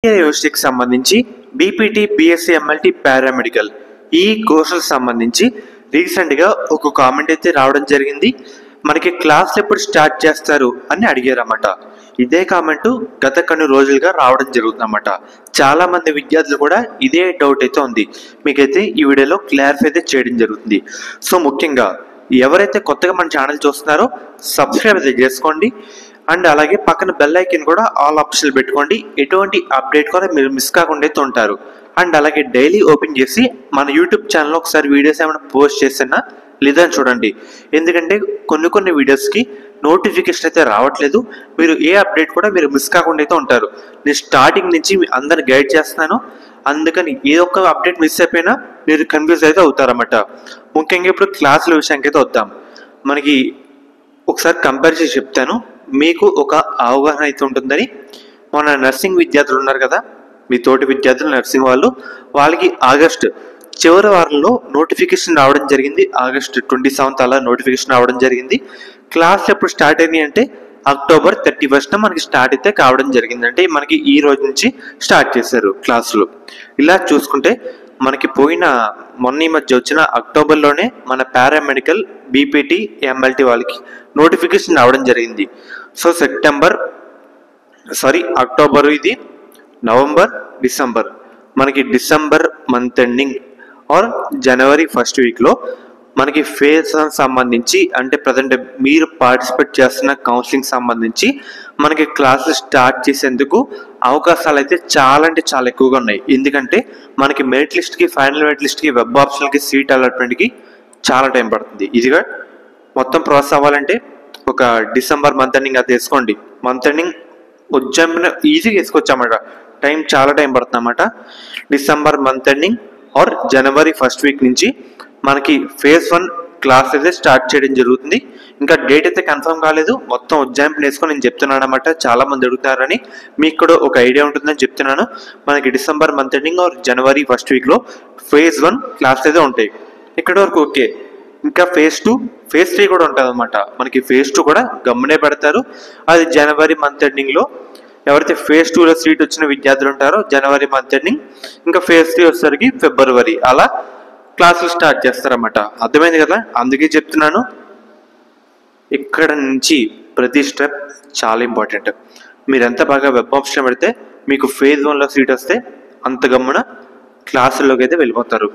యూనివర్సిటీకి సంబంధించి BPT, BSc, MLT, paramedical ఈ కోర్సులకు సంబంధించి రీసెంట్గా ఒక కామెంట్ అయితే రావడం జరిగింది. మనకి క్లాసులు ఎప్పుడు స్టార్ట్ చేస్తారు అని అడిగారన్నమాట. ఇదే కామెంట్ గత కొన్ని రోజులుగా రావడం జరుగుతుందన్నమాట. చాలా మంది విద్యార్థులు కూడా ఇదే డౌట్ అయితే ఉంది. మీకైతే ఈ వీడియోలో క్లారిఫై అయితే చేయడం జరుగుతుంది. సో ముఖ్యంగా ఎవరైతే కొత్తగా మన ఛానల్ చూస్తున్నారో సబ్స్క్రైబ్ అయితే చేసుకోండి. అండ్ అలాగే పక్కన బెల్ ఐకాన్ కూడా ఆల్ ఆప్షన్లు పెట్టుకోండి. ఎటువంటి అప్డేట్ కూడా మీరు మిస్ కాకుండా అయితే ఉంటారు. అండ్ అలాగే డైలీ ఓపెన్ చేసి మన యూట్యూబ్ ఛానల్లో ఒకసారి వీడియోస్ ఏమైనా పోస్ట్ చేసినా లేదా చూడండి. ఎందుకంటే కొన్ని వీడియోస్కి నోటిఫికేషన్ అయితే రావట్లేదు. మీరు ఏ అప్డేట్ కూడా మీరు మిస్ కాకుండా అయితే ఉంటారు. నేను స్టార్టింగ్ నుంచి అందరిని గైడ్ చేస్తున్నాను. అందుకని ఏ ఒక్క అప్డేట్ మిస్ అయిపోయినా మీరు కన్ఫ్యూజ్ అయితే అవుతారన్నమాట. ముఖ్యంగా ఇప్పుడు క్లాసుల విషయానికి అయితే వద్దాం. మనకి ఒకసారి కంపేర్ చేసి చెప్తాను, మీకు ఒక అవగాహన అయితే ఉంటుందని. మన నర్సింగ్ విద్యార్థులు ఉన్నారు కదా, మీ తోటి విద్యార్థులు నర్సింగ్ వాళ్ళకి ఆగస్టు చివరి వారంలో నోటిఫికేషన్ రావడం జరిగింది. ఆగస్టు 27 అలా నోటిఫికేషన్ రావడం జరిగింది. క్లాస్ ఎప్పుడు స్టార్ట్ అయినాయి అంటే అక్టోబర్ 31 మనకి స్టార్ట్ అయితే కావడం జరిగింది. అంటే మనకి ఈ రోజు నుంచి స్టార్ట్ చేశారు క్లాసులు. ఇలా చూసుకుంటే మనకి మొన్న ఈ మధ్య వచ్చిన అక్టోబర్లోనే మన పారామెడికల్, బీపీటీ, ఎంఎల్టీ వాళ్ళకి నోటిఫికేషన్ రావడం జరిగింది. సో అక్టోబర్, ఇది నవంబర్, డిసెంబర్, మనకి December month ending or January first వీక్లో మనకి ఫేస్ సంబంధించి అంటే ప్రజెంట్ మీరు పార్టిసిపేట్ చేస్తున్న కౌన్సిలింగ్ సంబంధించి మనకి క్లాసులు స్టార్ట్ చేసేందుకు అవకాశాలు అయితే చాలా అంటే చాలా ఎక్కువగా ఉన్నాయి. ఎందుకంటే మనకి మెరిట్ లిస్ట్కి, ఫైనల్ మెరిట్ లిస్ట్కి, వెబ్ ఆప్షన్కి, సీట్ అలాట్మెంట్కి చాలా టైం పడుతుంది. ఇదిగా మొత్తం ప్రాసెస్ అవ్వాలంటే ఒక డిసెంబర్ మంత్ ఎండింగ్ అది వేసుకోండి. మంత్ ఎండింగ్ ఉజ్జాయింపున ఈజీగా వేసుకోవచ్చన్నమాట. చాలా టైం పడుతుంది అన్నమాట. December month ending or January first week నుంచి మనకి ఫేజ్ 1 క్లాస్ అయితే స్టార్ట్ చేయడం జరుగుతుంది. ఇంకా డేట్ అయితే కన్ఫర్మ్ కాలేదు. మొత్తం ఉజ్జాయింపుని వేసుకొని నేను చెప్తున్నాను అనమాట. చాలా మంది అడుగుతారని మీకు కూడా ఒక ఐడియా ఉంటుందని చెప్తున్నాను. మనకి December month ending or January first వీక్లో ఫేజ్ 1 క్లాస్ అయితే ఉంటాయి. ఇక్కడ వరకు ఓకే. ఇంకా ఫేజ్ 2, ఫేజ్ 3 కూడా ఉంటుంది అనమాట. మనకి ఫేజ్ 2 కూడా గమ్మునే పెడతారు. అది జనవరి మంత్ ఎండింగ్లో ఎవరైతే ఫేజ్ 2లో సీట్ వచ్చిన విద్యార్థులు ఉంటారో జనవరి మంత్ ఎండింగ్, ఇంకా ఫేజ్ 3 వచ్చేసరికి ఫిబ్రవరి, అలా క్లాసులు స్టార్ట్ చేస్తారన్నమాట. అర్థమైంది కదా? అందుకే చెప్తున్నాను, ఇక్కడ నుంచి ప్రతి స్టెప్ చాలా ఇంపార్టెంట్. మీరు ఎంత బాగా వెబ్ ఆప్షన్ పెడితే మీకు ఫేజ్ 1లో సీట్ వస్తే అంత గమ్మున క్లాసుల్లోకి అయితే వెళ్ళిపోతారు.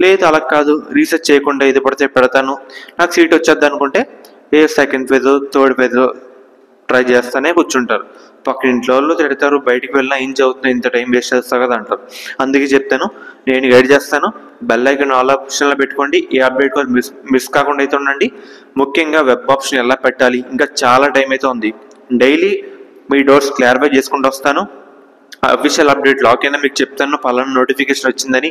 లేదు అలా కాదు, రీసెర్చ్ చేయకుండా ఇది పడితే పెడతాను, నాకు సీట్ వచ్చేద్ది అనుకుంటే second phase, third phase try చేస్తానే కూర్చుంటారు. పక్కన ఇంట్లో వాళ్ళు తిడతారు, బయటికి వెళ్ళినా ఏం చదువుతున్నా, ఇంత టైం వేస్ట్ చేస్తావు కదా అంటారు. అందుకే చెప్తాను, నేను గైడ్ చేస్తాను. బెల్ ఐకాన్ ఆల్ ఆప్షన్లో పెట్టుకోండి. ఏ అప్డేట్ కూడా మిస్ కాకుండా అయితే ఉండండి. ముఖ్యంగా వెబ్ ఆప్షన్ ఎలా పెట్టాలి, ఇంకా చాలా టైం అయితే ఉంది. డైలీ మీ డౌట్స్ క్లారిఫై చేసుకుంటూ వస్తాను. అఫీషియల్ అప్డేట్ లాక్ అయినా మీకు చెప్తాను, పలానా నోటిఫికేషన్ వచ్చిందని.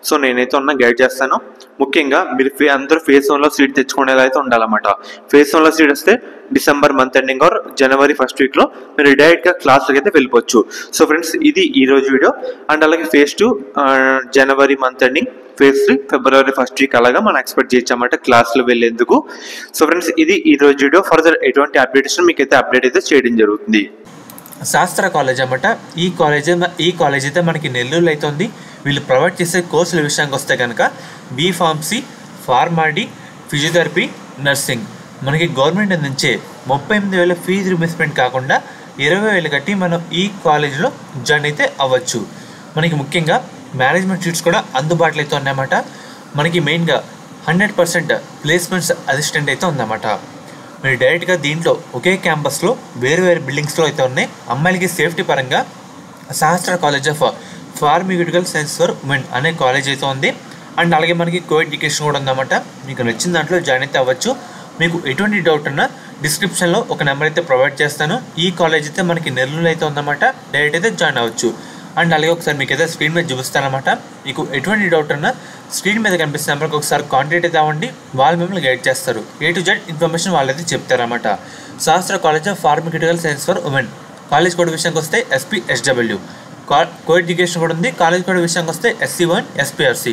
సో నేనైతే గైడ్ చేస్తాను. ముఖ్యంగా మీరు అందరూ ఫేజ్ 1లో సీట్ తెచ్చుకునేలా అయితే ఉండాలన్నమాట. ఫేజ్ 1లో సీట్ వస్తే December month ending or January first వీక్లో మీరు డైరెక్ట్గా క్లాస్కి అయితే వెళ్ళిపోవచ్చు. సో ఫ్రెండ్స్, ఇది ఈరోజు వీడియో. అండ్ అలాగే ఫేజ్ 2 జనవరి మంత్ ఎండింగ్, ఫేజ్ 3 ఫిబ్రవరి ఫస్ట్ వీక్, అలాగా మనం ఎక్స్పెక్ట్ చేయొచ్చన్నమాట క్లాసులు వెళ్ళేందుకు. సో ఫ్రెండ్స్, ఇది ఈరోజు వీడియో. ఫర్దర్ ఎటువంటి అప్డేట్స్ మీకైతే అప్డేట్ అయితే చేయడం జరుగుతుంది. శాస్త్ర కాలేజ్ అన్నమాట. ఈ కాలేజ్ అయితే మనకి నెల్లూరులో అయితే ఉంది. వీళ్ళు ప్రొవైడ్ చేసే కోర్సుల విషయానికి వస్తే కనుక బీఫార్మసీ, ఫార్మాడీ, ఫిజియోథెరపీ, నర్సింగ్. మనకి గవర్నమెంట్ అందించే 38,000 ఫీజు రియంబర్స్మెంట్ కాకుండా 20,000 కట్టి మనం ఈ కాలేజ్లో జాయిన్ అయితే అవ్వచ్చు. మనకి ముఖ్యంగా మేనేజ్మెంట్ సీట్స్ కూడా అందుబాటులో అయితే ఉన్నాయన్నమాట. మనకి మెయిన్గా 100% ప్లేస్మెంట్స్ అసిస్టెంట్ అయితే ఉందన్నమాట. మీరు డైరెక్ట్గా దీంట్లో ఒకే క్యాంపస్లో వేరు బిల్డింగ్స్లో అయితే ఉన్నాయి. అమ్మాయిలకి సేఫ్టీ పరంగా శాస్త్ర college of pharmaceutical science for women అనే కాలేజ్ అయితే ఉంది. అండ్ అలాగే మనకి కో ఎడ్యుకేషన్ కూడా ఉందన్నమాట. మీకు నచ్చిన దాంట్లో జాయిన్ అయితే అవ్వచ్చు. మీకు ఎటువంటి డౌట్ ఉన్నా డిస్క్రిప్షన్లో ఒక నెంబర్ అయితే ప్రొవైడ్ చేస్తాను. ఈ కాలేజ్ అయితే మనకి నెల్లూరులో అయితే ఉందన్నమాట. డైరెక్ట్ అయితే జాయిన్ అవ్వచ్చు. అండ్ అలాగే ఒకసారి మీకు అయితే స్క్రీన్ మీద చూపిస్తానమాట. మీకు ఎటువంటి డౌట్ ఉన్నా స్క్రీన్ మీద కనిపిస్తున్న నెంబర్కి ఒకసారి కాంటాక్ట్ అయితే అవ్వండి. వాళ్ళు మిమ్మల్ని గైడ్ చేస్తారు. A to Z ఇన్ఫర్మేషన్ వాళ్ళైతే చెప్తారన్నమాట. శాస్త్ర college of pharmaceutical science for women college code విషయానికి వస్తే SPSW. కో ఎడ్యుకేషన్ కూడా ఉంది. కాలేజ్ కోడ్ విషయానికి వస్తే SC1 SPRC.